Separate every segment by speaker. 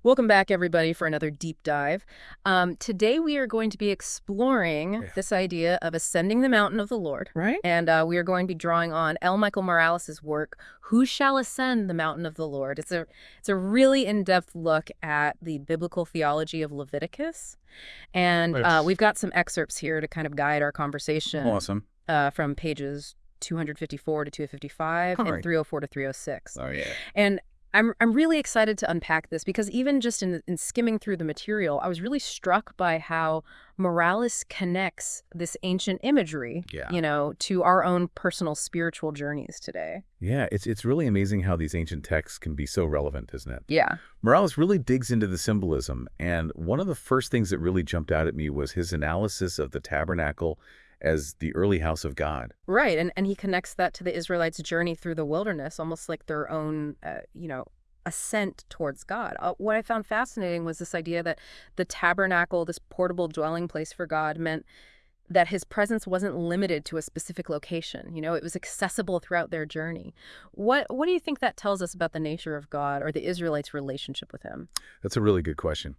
Speaker 1: Welcome back, everybody, for another deep dive. Today, we are going to be exploring this idea of ascending the mountain of the Lord.
Speaker 2: Right?
Speaker 1: And we are going to be drawing on L. Michael Morales' work, Who Shall Ascend the Mountain of the Lord? It's a really in-depth look at the biblical theology of Leviticus. And we've got some excerpts here to kind of guide our conversation.
Speaker 2: Awesome.
Speaker 1: From pages 254 to 255 and 304 to 306.
Speaker 2: Oh, yeah.
Speaker 1: And I'm really excited to unpack this because even just in skimming through the material, I was really struck by how Morales connects this ancient imagery, to our own personal spiritual journeys today.
Speaker 2: Yeah, it's really amazing how these ancient texts can be so relevant, isn't it?
Speaker 1: Yeah.
Speaker 2: Morales really digs into the symbolism, and one of the first things that really jumped out at me was his analysis of the tabernacle as the early house of God.
Speaker 1: Right, and he connects that to the Israelites' journey through the wilderness, almost like their own, ascent towards God. What I found fascinating was this idea that the tabernacle, this portable dwelling place for God, meant that his presence wasn't limited to a specific location. It was accessible throughout their journey. What do you think that tells us about the nature of God or the Israelites' relationship with him?
Speaker 2: That's a really good question.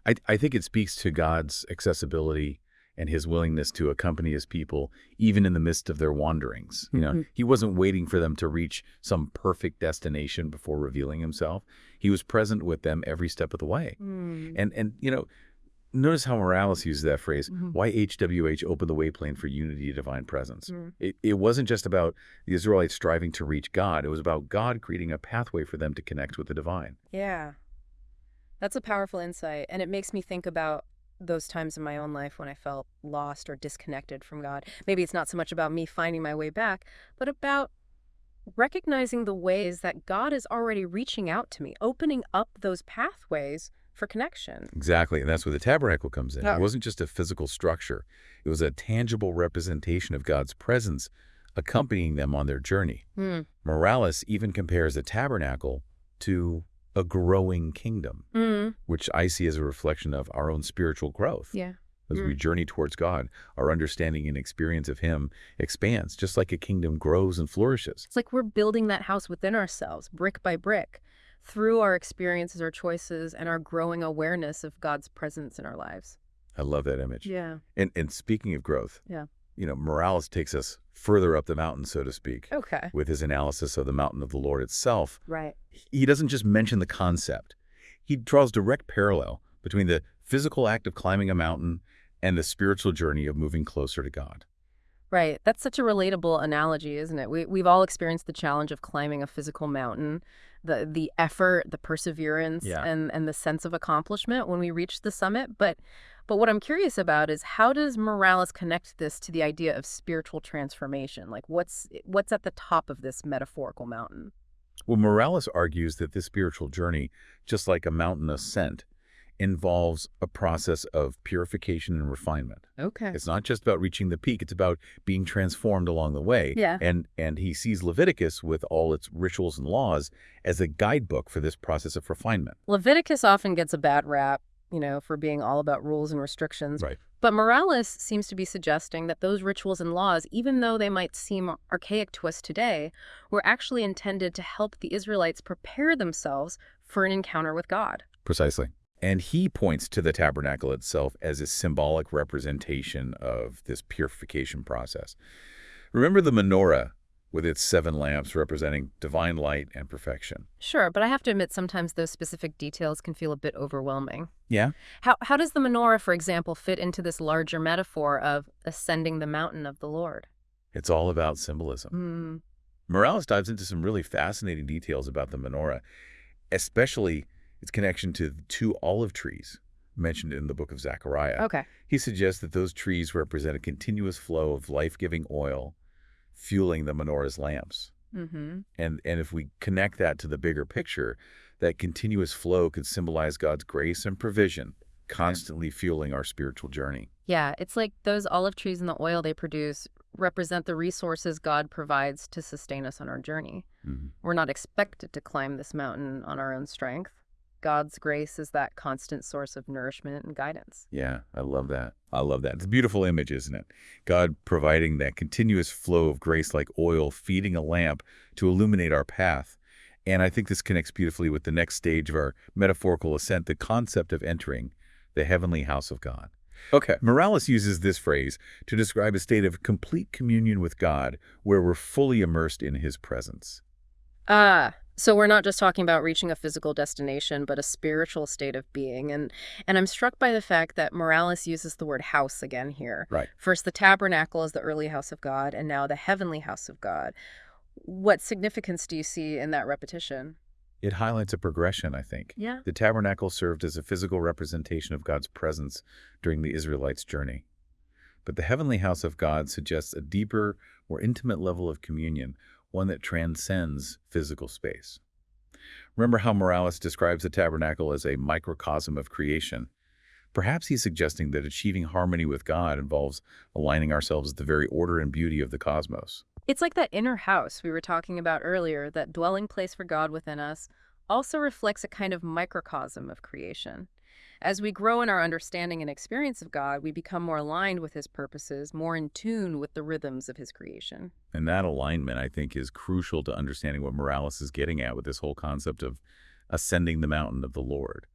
Speaker 2: I think it speaks to God's accessibility and his willingness to accompany his people, even in the midst of their wanderings. He wasn't waiting for them to reach some perfect destination before revealing himself. He was present with them every step of the way. And notice how Morales uses that phrase, why HWH opened the wayplane for unity of divine presence. It wasn't just about the Israelites striving to reach God. It was about God creating a pathway for them to connect with the divine.
Speaker 1: Yeah, that's a powerful insight. And it makes me think about those times in my own life when I felt lost or disconnected from God. Maybe it's not so much about me finding my way back, but about recognizing the ways that God is already reaching out to me, opening up those pathways for connection.
Speaker 2: Exactly, and that's where the tabernacle comes in.
Speaker 1: Oh.
Speaker 2: It wasn't just a physical structure. It was a tangible representation of God's presence accompanying them on their journey. Morales even compares the tabernacle to a growing kingdom, which I see as a reflection of our own spiritual growth.
Speaker 1: Yeah.
Speaker 2: As we journey towards God, our understanding and experience of him expands, just like a kingdom grows and flourishes.
Speaker 1: It's like we're building that house within ourselves, brick by brick, through our experiences, our choices, and our growing awareness of God's presence in our lives.
Speaker 2: I love that image.
Speaker 1: Yeah.
Speaker 2: And speaking of growth,
Speaker 1: Yeah.
Speaker 2: Morales takes us further up the mountain, so to speak.
Speaker 1: Okay.
Speaker 2: With his analysis of the mountain of the Lord itself.
Speaker 1: Right.
Speaker 2: He doesn't just mention the concept. He draws direct parallel between the physical act of climbing a mountain and the spiritual journey of moving closer to God.
Speaker 1: Right. That's such a relatable analogy, isn't it? We've all experienced the challenge of climbing a physical mountain, the effort, the perseverance, and the sense of accomplishment when we reach the summit. But what I'm curious about is, how does Morales connect this to the idea of spiritual transformation? Like, what's at the top of this metaphorical mountain?
Speaker 2: Well, Morales argues that this spiritual journey, just like a mountain ascent, involves a process of purification and refinement.
Speaker 1: Okay.
Speaker 2: It's not just about reaching the peak. It's about being transformed along the way.
Speaker 1: Yeah.
Speaker 2: And he sees Leviticus, with all its rituals and laws, as a guidebook for this process of refinement.
Speaker 1: Leviticus often gets a bad rap, for being all about rules and restrictions.
Speaker 2: Right.
Speaker 1: But Morales seems to be suggesting that those rituals and laws, even though they might seem archaic to us today, were actually intended to help the Israelites prepare themselves for an encounter with God.
Speaker 2: Precisely. And he points to the tabernacle itself as a symbolic representation of this purification process. Remember the menorah with its 7 lamps representing divine light and perfection.
Speaker 1: Sure, but I have to admit sometimes those specific details can feel a bit overwhelming.
Speaker 2: Yeah?
Speaker 1: How does the menorah, for example, fit into this larger metaphor of ascending the mountain of the Lord?
Speaker 2: It's all about symbolism. Morales dives into some really fascinating details about the menorah, especially its connection to the 2 olive trees mentioned in the book of Zechariah.
Speaker 1: Okay.
Speaker 2: He suggests that those trees represent a continuous flow of life-giving oil fueling the menorah's lamps. And if we connect that to the bigger picture, that continuous flow could symbolize God's grace and provision, constantly fueling our spiritual journey.
Speaker 1: Yeah, it's like those olive trees and the oil they produce represent the resources God provides to sustain us on our journey. We're not expected to climb this mountain on our own strength. God's grace is that constant source of nourishment and guidance.
Speaker 2: Yeah, I love that. I love that. It's a beautiful image, isn't it? God providing that continuous flow of grace like oil, feeding a lamp to illuminate our path. And I think this connects beautifully with the next stage of our metaphorical ascent, the concept of entering the heavenly house of God.
Speaker 3: Okay.
Speaker 2: Morales uses this phrase to describe a state of complete communion with God where we're fully immersed in his presence.
Speaker 1: So we're not just talking about reaching a physical destination, but a spiritual state of being. And I'm struck by the fact that Morales uses the word house again here.
Speaker 2: Right.
Speaker 1: First, the tabernacle is the early house of God, and now the heavenly house of God. What significance do you see in that repetition?
Speaker 2: It highlights a progression, I think.
Speaker 1: Yeah.
Speaker 2: The tabernacle served as a physical representation of God's presence during the Israelites' journey. But the heavenly house of God suggests a deeper, more intimate level of communion, one that transcends physical space. Remember how Morales describes the tabernacle as a microcosm of creation? Perhaps he's suggesting that achieving harmony with God involves aligning ourselves with the very order and beauty of the cosmos.
Speaker 1: It's like that inner house we were talking about earlier, that dwelling place for God within us, also reflects a kind of microcosm of creation. As we grow in our understanding and experience of God, we become more aligned with his purposes, more in tune with the rhythms of his creation.
Speaker 2: And that alignment, I think, is crucial to understanding what Morales is getting at with this whole concept of ascending the mountain of the Lord.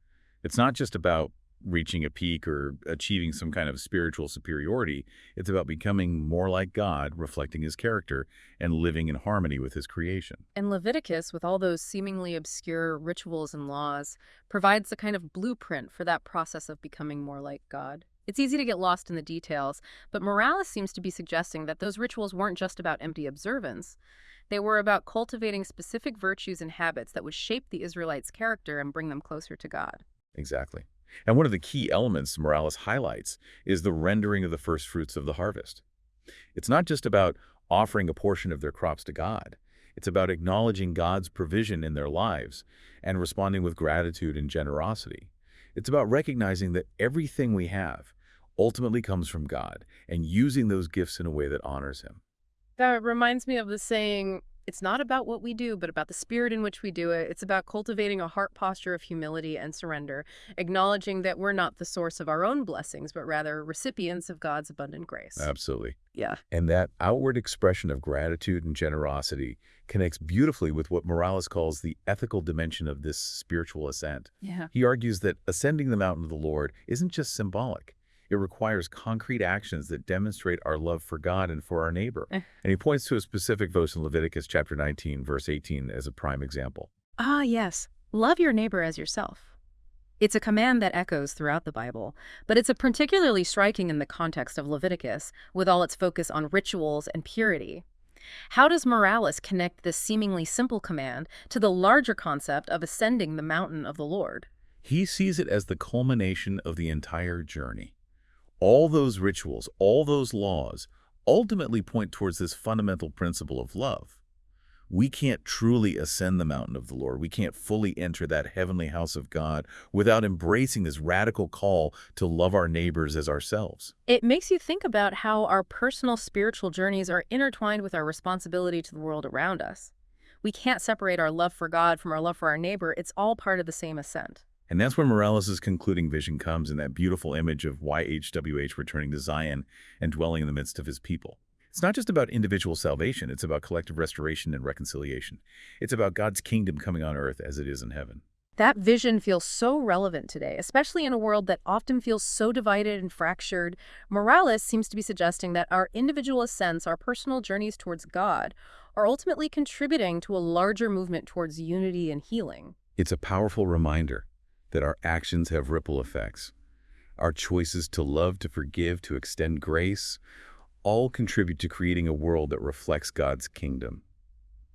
Speaker 2: It's not just about reaching a peak or achieving some kind of spiritual superiority. It's about becoming more like God, reflecting his character, and living in harmony with his creation.
Speaker 1: And Leviticus, with all those seemingly obscure rituals and laws, provides a kind of blueprint for that process of becoming more like God. It's easy to get lost in the details, but Morales seems to be suggesting that those rituals weren't just about empty observance. They were about cultivating specific virtues and habits that would shape the Israelites' character and bring them closer to God.
Speaker 2: Exactly. And one of the key elements Morales highlights is the rendering of the first fruits of the harvest. It's not just about offering a portion of their crops to God. It's about acknowledging God's provision in their lives and responding with gratitude and generosity. It's about recognizing that everything we have ultimately comes from God and using those gifts in a way that honors him.
Speaker 1: That reminds me of the saying, it's not about what we do, but about the spirit in which we do it. It's about cultivating a heart posture of humility and surrender, acknowledging that we're not the source of our own blessings, but rather recipients of God's abundant grace.
Speaker 2: Absolutely.
Speaker 1: Yeah.
Speaker 2: And that outward expression of gratitude and generosity connects beautifully with what Morales calls the ethical dimension of this spiritual ascent.
Speaker 1: Yeah.
Speaker 2: He argues that ascending the mountain of the Lord isn't just symbolic. It requires concrete actions that demonstrate our love for God and for our neighbor. And he points to a specific verse in Leviticus chapter 19, verse 18 as a prime example.
Speaker 1: Ah, yes. Love your neighbor as yourself. It's a command that echoes throughout the Bible, but it's a particularly striking in the context of Leviticus, with all its focus on rituals and purity. How does Morales connect this seemingly simple command to the larger concept of ascending the mountain of the Lord?
Speaker 2: He sees it as the culmination of the entire journey. All those rituals, all those laws, ultimately point towards this fundamental principle of love. We can't truly ascend the mountain of the Lord. We can't fully enter that heavenly house of God without embracing this radical call to love our neighbors as ourselves.
Speaker 1: It makes you think about how our personal spiritual journeys are intertwined with our responsibility to the world around us. We can't separate our love for God from our love for our neighbor. It's all part of the same ascent.
Speaker 2: And that's where Morales' concluding vision comes in that beautiful image of YHWH returning to Zion and dwelling in the midst of his people. It's not just about individual salvation, it's about collective restoration and reconciliation. It's about God's kingdom coming on earth as it is in heaven.
Speaker 1: That vision feels so relevant today, especially in a world that often feels so divided and fractured. Morales seems to be suggesting that our individual ascents, our personal journeys towards God, are ultimately contributing to a larger movement towards unity and healing.
Speaker 2: It's a powerful reminder that our actions have ripple effects. Our choices to love, to forgive, to extend grace, all contribute to creating a world that reflects God's kingdom.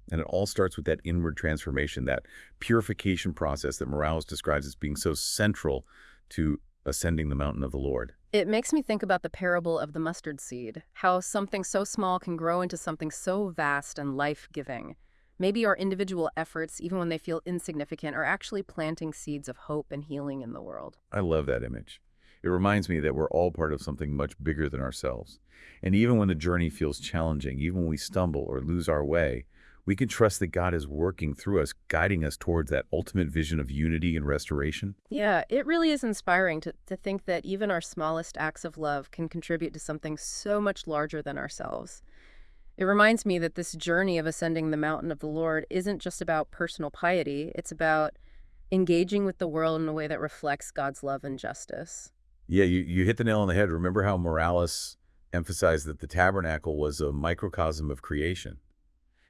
Speaker 2: And it all starts with that inward transformation, that purification process that Morales describes as being so central to ascending the mountain of the Lord.
Speaker 1: It makes me think about the parable of the mustard seed, how something so small can grow into something so vast and life-giving. Maybe our individual efforts, even when they feel insignificant, are actually planting seeds of hope and healing in the world.
Speaker 2: I love that image. It reminds me that we're all part of something much bigger than ourselves. And even when the journey feels challenging, even when we stumble or lose our way, we can trust that God is working through us, guiding us towards that ultimate vision of unity and restoration.
Speaker 1: Yeah, it really is inspiring to think that even our smallest acts of love can contribute to something so much larger than ourselves. It reminds me that this journey of ascending the mountain of the Lord isn't just about personal piety, it's about engaging with the world in a way that reflects God's love and justice.
Speaker 2: Yeah, you hit the nail on the head. Remember how Morales emphasized that the tabernacle was a microcosm of creation?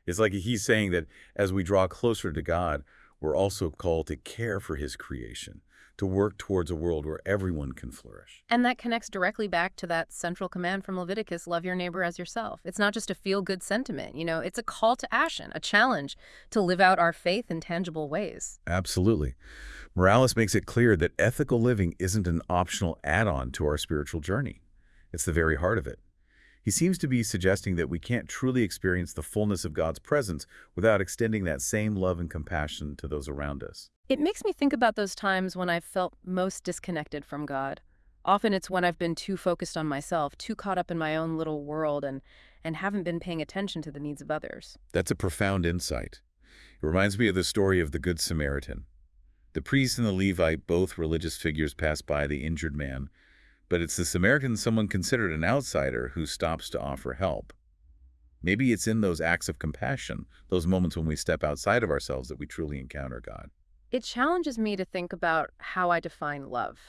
Speaker 2: It's like he's saying that as we draw closer to God, we're also called to care for his creation, to work towards a world where everyone can flourish.
Speaker 1: And that connects directly back to that central command from Leviticus, love your neighbor as yourself. It's not just a feel-good sentiment, it's a call to action, a challenge to live out our faith in tangible ways.
Speaker 2: Absolutely. Morales makes it clear that ethical living isn't an optional add-on to our spiritual journey. It's the very heart of it. He seems to be suggesting that we can't truly experience the fullness of God's presence without extending that same love and compassion to those around us.
Speaker 1: It makes me think about those times when I've felt most disconnected from God. Often it's when I've been too focused on myself, too caught up in my own little world, and haven't been paying attention to the needs of others.
Speaker 2: That's a profound insight. It reminds me of the story of the Good Samaritan. The priest and the Levite, both religious figures, pass by the injured man, but it's the Samaritan, someone considered an outsider, who stops to offer help. Maybe it's in those acts of compassion, those moments when we step outside of ourselves, that we truly encounter God.
Speaker 1: It challenges me to think about how I define love.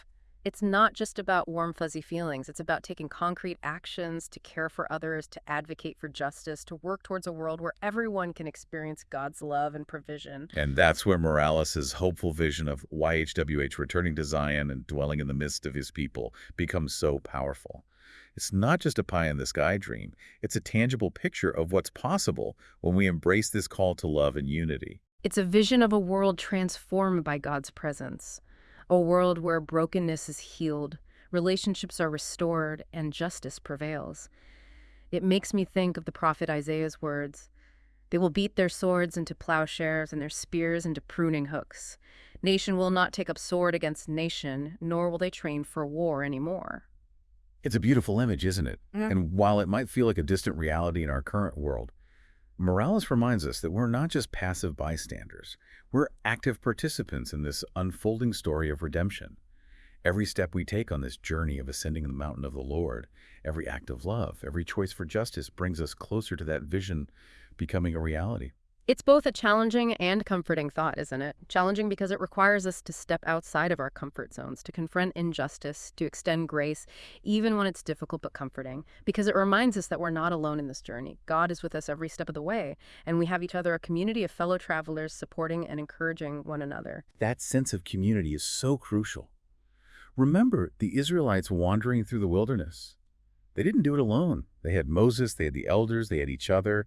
Speaker 1: It's not just about warm, fuzzy feelings. It's about taking concrete actions to care for others, to advocate for justice, to work towards a world where everyone can experience God's love and provision.
Speaker 2: And that's where Morales' hopeful vision of YHWH returning to Zion and dwelling in the midst of his people becomes so powerful. It's not just a pie-in-the-sky dream. It's a tangible picture of what's possible when we embrace this call to love and unity.
Speaker 1: It's a vision of a world transformed by God's presence, a world where brokenness is healed, relationships are restored, and justice prevails. It makes me think of the prophet Isaiah's words. They will beat their swords into plowshares and their spears into pruning hooks. Nation will not take up sword against nation, nor will they train for war anymore.
Speaker 2: It's a beautiful image, isn't it?
Speaker 1: Mm.
Speaker 2: And while it might feel like a distant reality in our current world, Morales reminds us that we're not just passive bystanders. We're active participants in this unfolding story of redemption. Every step we take on this journey of ascending the mountain of the Lord, every act of love, every choice for justice brings us closer to that vision becoming a reality.
Speaker 1: It's both a challenging and comforting thought, isn't it? Challenging because it requires us to step outside of our comfort zones, to confront injustice, to extend grace, even when it's difficult but comforting, because it reminds us that we're not alone in this journey. God is with us every step of the way, and we have each other, a community of fellow travelers supporting and encouraging one another.
Speaker 2: That sense of community is so crucial. Remember the Israelites wandering through the wilderness. They didn't do it alone. They had Moses, they had the elders, they had each other.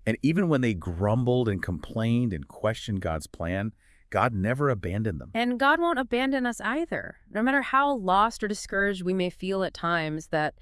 Speaker 2: And even when they grumbled and complained and questioned God's plan, God never abandoned them.
Speaker 1: And God won't abandon us either. No matter how lost or discouraged we may feel at times, that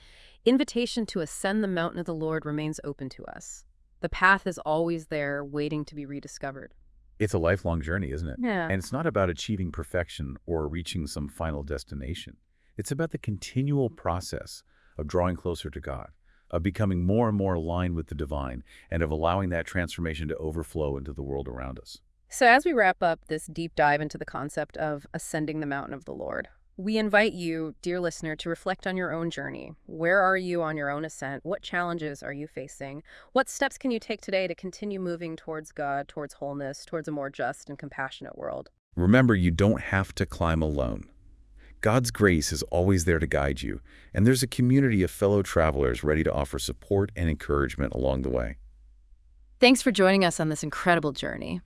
Speaker 1: invitation to ascend the mountain of the Lord remains open to us. The path is always there, waiting to be rediscovered.
Speaker 2: It's a lifelong journey, isn't it?
Speaker 1: Yeah.
Speaker 2: And it's not about achieving perfection or reaching some final destination. It's about the continual process of drawing closer to God, of becoming more and more aligned with the divine, and of allowing that transformation to overflow into the world around us.
Speaker 1: So as we wrap up this deep dive into the concept of ascending the mountain of the Lord, we invite you, dear listener, to reflect on your own journey. Where are you on your own ascent? What challenges are you facing? What steps can you take today to continue moving towards God, towards wholeness, towards a more just and compassionate world?
Speaker 2: Remember, you don't have to climb alone. God's grace is always there to guide you, and there's a community of fellow travelers ready to offer support and encouragement along the way.
Speaker 1: Thanks for joining us on this incredible journey.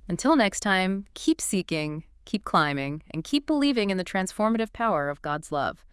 Speaker 1: Until next time, keep seeking, keep climbing, and keep believing in the transformative power of God's love.